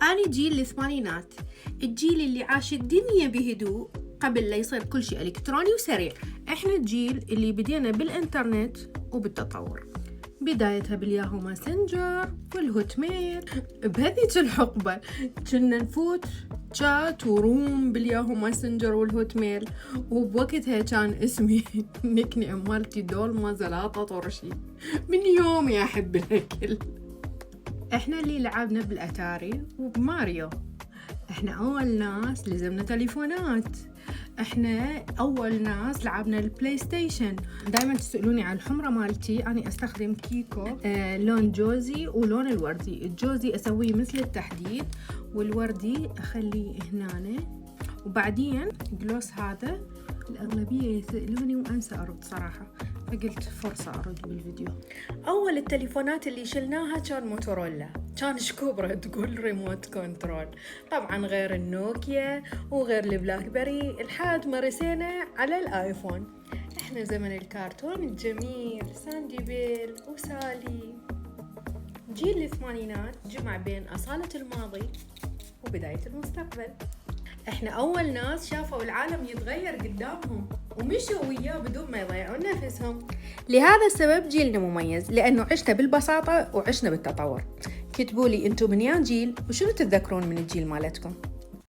أنا جيل الثمانينات، الجيل اللي عاش الدنيا بهدوء قبل لا يصير كل شيء إلكتروني وسريع. إحنا الجيل اللي بدينا بالإنترنت وبالتطور، بدايتها بالياهو ماسنجر والهوت ميل. بهذيك الحقبة كنا نفوت شات وروم بالياهو ماسنجر والهوت ميل، وبوقتها كان اسمي نيك نيم مالتي دولما زلاطة طرشي، من يومي أحب الأكل. إحنا اللي لعبنا بالأتاري وبماريو، إحنا أول ناس لزمنا تليفونات، إحنا أول ناس لعبنا البلاي ستيشن. دايما تسألوني عن الحمرة مالتي، أنا أستخدم كيكو لون جوزي ولون الوردي. الجوزي أسويه مثل التحديد، والوردي أخليه هنا. وبعدين جلوس هذا الأغلبية يسألوني وأنسى أرد صراحة، فقلت فرصة أرد بالفيديو. أول التليفونات اللي شلناها كان موتورولا، كان شكوبرة تقول ريموت كنترول، طبعا غير النوكيا وغير البلاك بيري، لحد ما رسينا على الآيفون. إحنا زمن الكرتون الجميل، ساندي بيل وسالي. جيل الثمانينات جمع بين أصالة الماضي وبداية المستقبل. إحنا أول ناس شافوا العالم يتغير قدامهم ومشوا وياه بدون ما يضيعون نفسهم. لهذا السبب جيلنا مميز، لأنه عشنا بالبساطة وعشنا بالتطور. كتبوا لي أنتم من يا جيل، وشنو تتذكرون من الجيل مالتكم؟